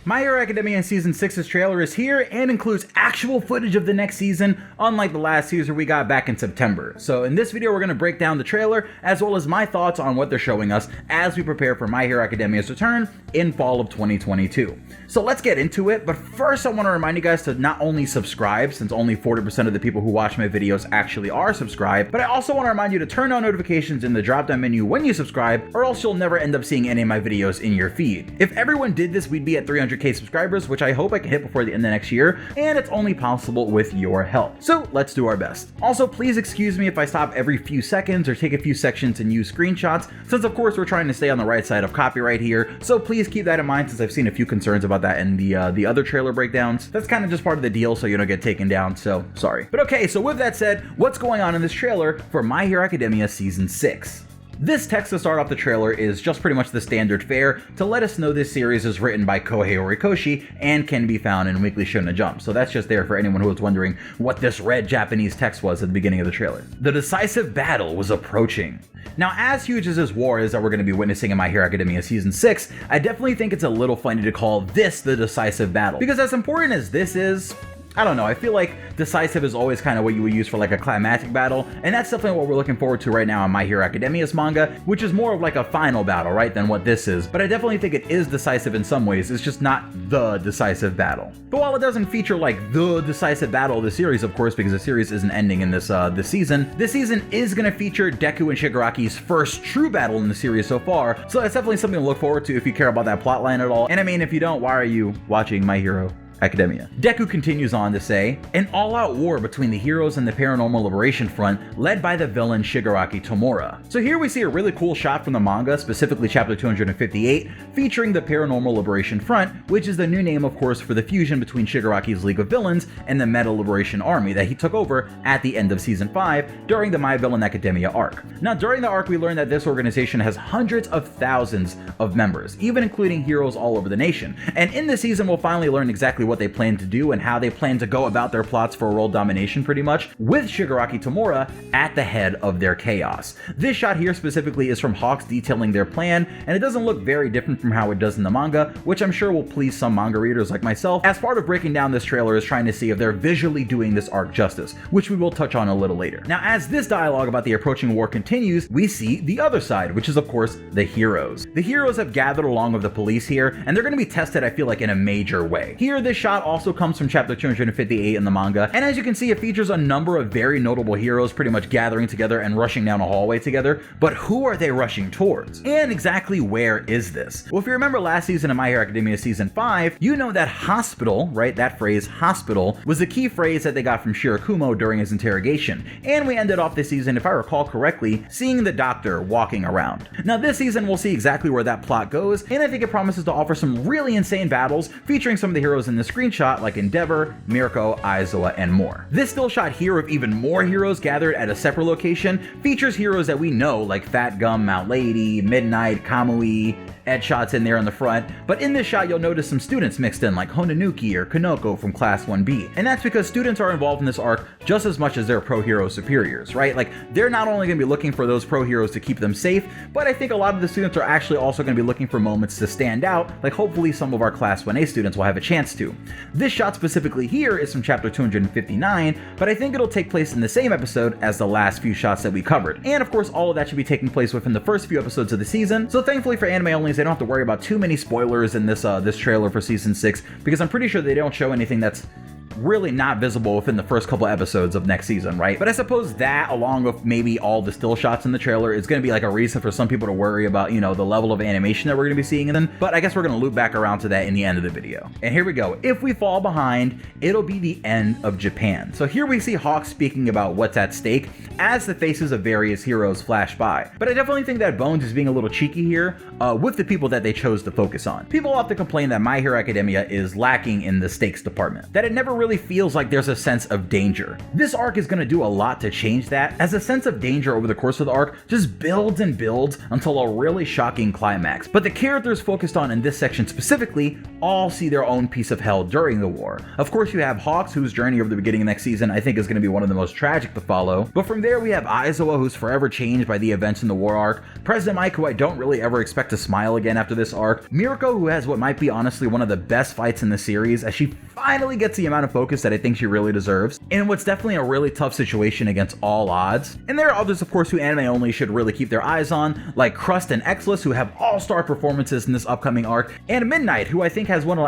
My Hero Academia Season 6's trailer is here and includes actual footage of the next season, unlike the last teaser we got back in September. So in this video we're going to break down the trailer as well as my thoughts on what they're showing us as we prepare for My Hero Academia's return in fall of 2022. So let's get into it, but first I want to remind you guys to not only subscribe, since only 40% of the people who watch my videos actually are subscribed, but I also want to remind you to turn on notifications in the drop-down menu when you subscribe, or else you'll never end up seeing any of my videos in your feed. If everyone did this, we'd be at 300k subscribers, which I hope I can hit before the end of next year, and it's only possible with your help. So let's do our best. Also, please excuse me if I stop every few seconds or take a few sections and use screenshots, since of course we're trying to stay on the right side of copyright here, so please keep that in mind since I've seen a few concerns about that in the other trailer breakdowns. That's kind of just part of the deal so you don't get taken down, so sorry. But okay, so with that said, what's going on in this trailer for My Hero Academia Season 6? This text to start off the trailer is just pretty much the standard fare to let us know this series is written by Kohei Horikoshi and can be found in Weekly Shonen Jump. So that's just there for anyone who was wondering what this red Japanese text was at the beginning of the trailer. The decisive battle was approaching. Now, as huge as this war is that we're going to be witnessing in My Hero Academia Season 6, I definitely think it's a little funny to call this the decisive battle. Because as important as this is, I don't know, I feel like decisive is always kind of what you would use for like a climactic battle, and that's definitely what we're looking forward to right now in My Hero Academia's manga, which is more of like a final battle, right, than what this is. But I definitely think it is decisive in some ways, it's just not the decisive battle. But while it doesn't feature like the decisive battle of the series, of course, because the series isn't ending in this season is going to feature Deku and Shigaraki's first true battle in the series so far, so that's definitely something to look forward to if you care about that plotline at all. And I mean, if you don't, why are you watching My Hero Academia? Deku continues on to say, an all-out war between the heroes and the Paranormal Liberation Front, led by the villain Shigaraki Tomura. So here we see a really cool shot from the manga, specifically chapter 258, featuring the Paranormal Liberation Front, which is the new name, of course, for the fusion between Shigaraki's League of Villains and the Meta Liberation Army that he took over at the end of Season 5 during the My Villain Academia arc. Now, during the arc, we learned that this organization has hundreds of thousands of members, even including heroes all over the nation. And in this season, we'll finally learn exactly what they plan to do and how they plan to go about their plots for world domination, pretty much, with Shigaraki Tomura at the head of their chaos. This shot here specifically is from Hawks detailing their plan, and it doesn't look very different from how it does in the manga, which I'm sure will please some manga readers like myself, as part of breaking down this trailer is trying to see if they're visually doing this arc justice, which we will touch on a little later. Now, as this dialogue about the approaching war continues, we see the other side, which is of course the heroes. The heroes have gathered along with the police here, and they're going to be tested, I feel like, in a major way. Here, this shot also comes from chapter 258 in the manga, and as you can see, it features a number of very notable heroes pretty much gathering together and rushing down a hallway together, but who are they rushing towards? And exactly where is this? Well, if you remember last season of My Hero Academia Season 5, you know that hospital, right, that phrase hospital, was the key phrase that they got from Shirakumo during his interrogation, and we ended off this season, if I recall correctly, seeing the doctor walking around. Now this season we'll see exactly where that plot goes, and I think it promises to offer some really insane battles featuring some of the heroes in the screenshot like Endeavor, Mirko, Aizawa, and more. This still shot here of even more heroes gathered at a separate location features heroes that we know like Fat Gum, Mount Lady, Midnight, Kamui, Ed shots in there on the front, but in this shot you'll notice some students mixed in like Hononuki or Kanoko from Class 1B, and that's because students are involved in this arc just as much as their pro-hero superiors, right? Like, they're not only going to be looking for those pro-heroes to keep them safe, but I think a lot of the students are actually also going to be looking for moments to stand out, like hopefully some of our Class 1A students will have a chance to. This shot specifically here is from chapter 259, but I think it'll take place in the same episode as the last few shots that we covered, and of course all of that should be taking place within the first few episodes of the season, so thankfully for anime only, they don't have to worry about too many spoilers in this trailer for Season 6, because I'm pretty sure they don't show anything that's really not visible within the first couple episodes of next season, right? But I suppose that, along with maybe all the still shots in the trailer, is going to be like a reason for some people to worry about, you know, the level of animation that we're going to be seeing in them. But I guess we're going to loop back around to that in the end of the video. And here we go. If we fall behind, it'll be the end of Japan. So here we see Hawks speaking about what's at stake as the faces of various heroes flash by. But I definitely think that Bones is being a little cheeky here with the people that they chose to focus on. People often complain that My Hero Academia is lacking in the stakes department, that it never really really feels like there's a sense of danger. This arc is going to do a lot to change that, as a sense of danger over the course of the arc just builds and builds until a really shocking climax. But the characters focused on in this section specifically all see their own piece of hell during the war. Of course, you have Hawks, whose journey over the beginning of next season I think is going to be one of the most tragic to follow. But from there we have Aizawa, who's forever changed by the events in the war arc, President Mike, who I don't really ever expect to smile again after this arc, Mirko, who has what might be honestly one of the best fights in the series as she finally gets the amount of focus that I think she really deserves, in what's definitely a really tough situation against all odds. And there are others, of course, who anime only should really keep their eyes on, like Crust and Exless, who have all-star performances in this upcoming arc, and Midnight, who I think has one of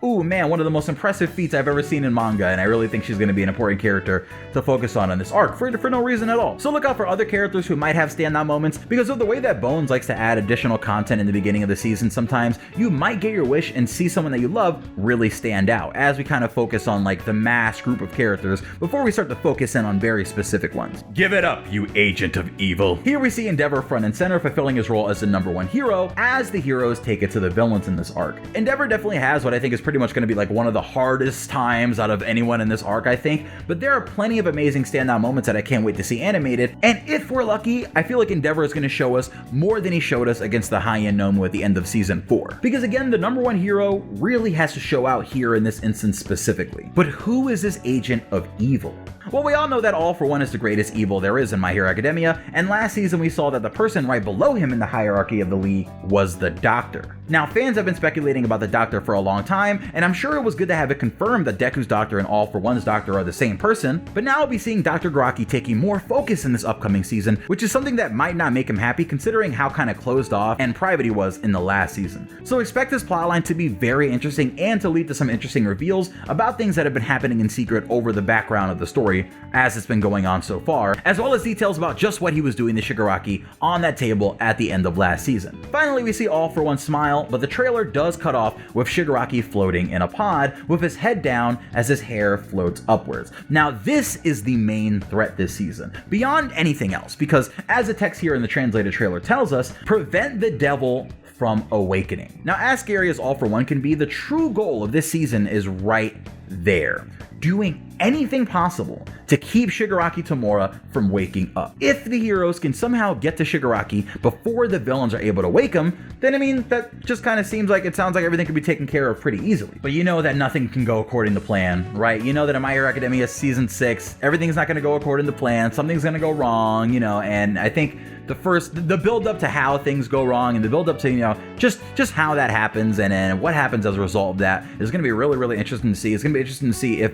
one of the most impressive feats I've ever seen in manga, and I really think she's going to be an important character to focus on in this arc for no reason at all. So look out for other characters who might have standout moments, because of the way that Bones likes to add additional content in the beginning of the season. Sometimes you might get your wish and see someone that you love really stand out, as we kind of focus on like the mass group of characters before we start to focus in on very specific ones. Give it up, you agent of evil. Here we see Endeavor front and center, fulfilling his role as the #1 hero, as the heroes take it to the villains in this arc. Endeavor definitely has what I think is pretty much going to be like one of the hardest times out of anyone in this arc, I think, but there are plenty of amazing standout moments that I can't wait to see animated, and if we're lucky, I feel like Endeavor is going to show us more than he showed us against the high-end Nomu at the end of season 4. Because again, the #1 hero really has to show out here in this instance specifically. But who is this agent of evil? Well, we all know that All for One is the greatest evil there is in My Hero Academia, and last season we saw that the person right below him in the hierarchy of the league was the Doctor. Now, fans have been speculating about the Doctor for a long time, and I'm sure it was good to have it confirmed that Deku's Doctor and All for One's Doctor are the same person, but now we'll be seeing Dr. Shigaraki taking more focus in this upcoming season, which is something that might not make him happy considering how kind of closed off and private he was in the last season. So expect this plotline to be very interesting and to lead to some interesting reveals about things that have been happening in secret over the background of the story as it's been going on so far, as well as details about just what he was doing to Shigaraki on that table at the end of last season. Finally, we see All for One smile, but the trailer does cut off with Shigaraki floating in a pod with his head down as his hair floats upwards. Now, this is the main threat this season, beyond anything else, because as the text here in the translated trailer tells us, prevent the devil from awakening. Now, as scary as All for One can be, the true goal of this season is right there. Doing anything possible to keep Shigaraki Tomura from waking up. If the heroes can somehow get to Shigaraki before the villains are able to wake him, then I mean, that just kind of sounds like everything can be taken care of pretty easily. But you know that nothing can go according to plan, right? You know that in My Hero Academia Season 6, everything's not going to go according to plan, something's going to go wrong, and I think the build up to how things go wrong and the build up to, just how that happens and what happens as a result of that is going to be really, really interesting to see. It's going to be interesting to see if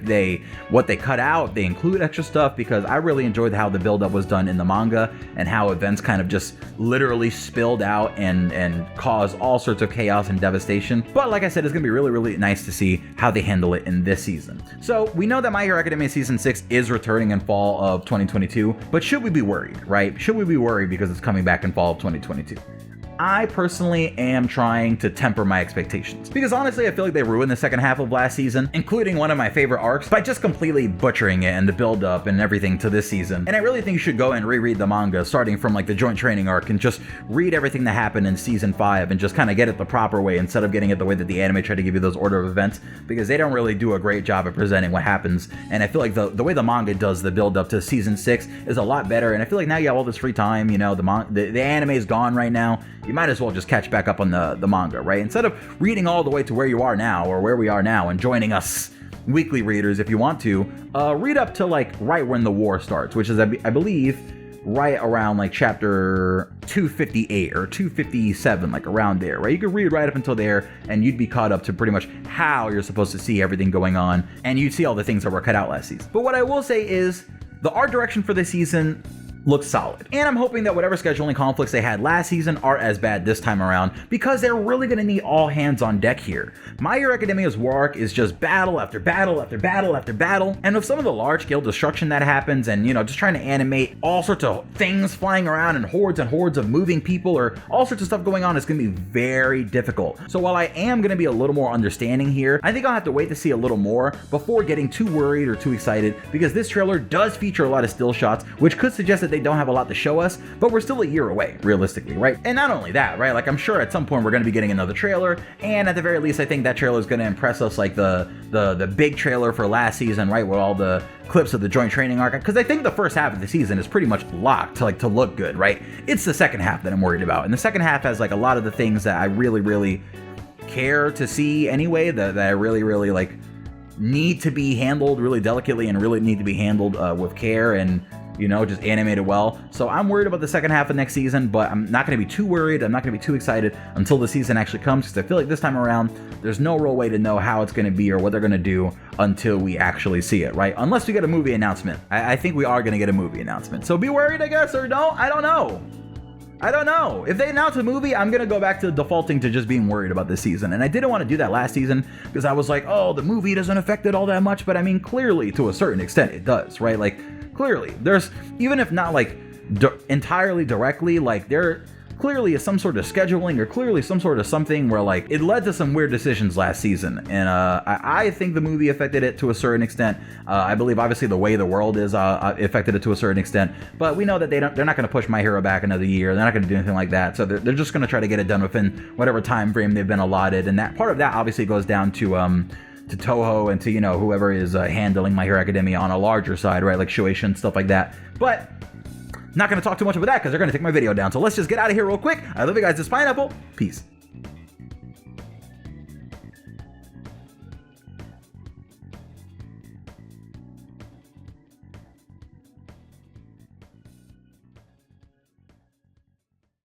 what they cut out, they include extra stuff, because I really enjoyed how the build up was done in the manga and how events kind of just literally spilled out and caused all sorts of chaos and devastation. But like I said, it's going to be really, really nice to see how they handle it in this season. So we know that My Hero Academia Season 6 is returning in fall of 2022, but should we be worried, right? Should we be worried because it's coming back in fall of 2022? I personally am trying to temper my expectations, because honestly I feel like they ruined the second half of last season, including one of my favorite arcs, by just completely butchering it and the build up and everything to this season. And I really think you should go and reread the manga starting from like the joint training arc and just read everything that happened in season 5 and just kind of get it the proper way instead of getting it the way that the anime tried to give you those order of events, because they don't really do a great job of presenting what happens. And I feel like the way the manga does the build up to season 6 is a lot better, and I feel like now you have all this free time, the anime is gone right now, you might as well just catch back up on the manga, right? Instead of reading all the way to where you are now or where we are now and joining us weekly readers if you want to, read up to like right when the war starts, which is I believe right around like chapter 258 or 257, like around there, right? You could read right up until there and you'd be caught up to pretty much how you're supposed to see everything going on, and you'd see all the things that were cut out last season. But what I will say is the art direction for this season looks solid. And I'm hoping that whatever scheduling conflicts they had last season aren't as bad this time around, because they're really going to need all hands on deck here. My Hero Academia's War Arc is just battle after battle after battle after battle, and with some of the large scale destruction that happens and, just trying to animate all sorts of things flying around and hordes of moving people or all sorts of stuff going on, it's going to be very difficult. So while I am going to be a little more understanding here, I think I'll have to wait to see a little more before getting too worried or too excited, because this trailer does feature a lot of still shots, which could suggest that that they don't have a lot to show us, but we're still a year away, realistically, right? And not only that, right? Like, I'm sure at some point we're going to be getting another trailer, and at the very least, I think that trailer is going to impress us like the big trailer for last season, right? With all the clips of the joint training arc, because I think the first half of the season is pretty much locked to look good, right? It's the second half that I'm worried about, and the second half has like a lot of the things that I really care to see anyway, that I really like need to be handled really delicately and really need to be handled with care and, you know, just animated well. So I'm worried about the second half of next season, but I'm not going to be too worried. I'm not going to be too excited until the season actually comes, because I feel like this time around, there's no real way to know how it's going to be or what they're going to do until we actually see it, right? Unless we get a movie announcement. I think we are going to get a movie announcement. So be worried, I guess, or don't. I don't know. If they announce a movie, I'm going to go back to defaulting to just being worried about this season. And I didn't want to do that last season because I was like, oh, the movie doesn't affect it all that much. But I mean, clearly, to a certain extent, it does, right? Like, clearly, there's, even if not like entirely directly, like there clearly is some sort of scheduling or clearly some sort of something where like it led to some weird decisions last season. And I think the movie affected it to a certain extent. I believe obviously the way the world is affected it to a certain extent, but we know that they're not going to push My Hero back another year. They're not going to do anything like that. So they're just going to try to get it done within whatever time frame they've been allotted. And that part of that obviously goes down to Toho and to, you know, whoever is handling My Hero Academia on a larger side, right? Like Shueisha and stuff like that. But not going to talk too much about that because they're going to take my video down. So let's just get out of here real quick. I love you guys. This Pineapple. Peace.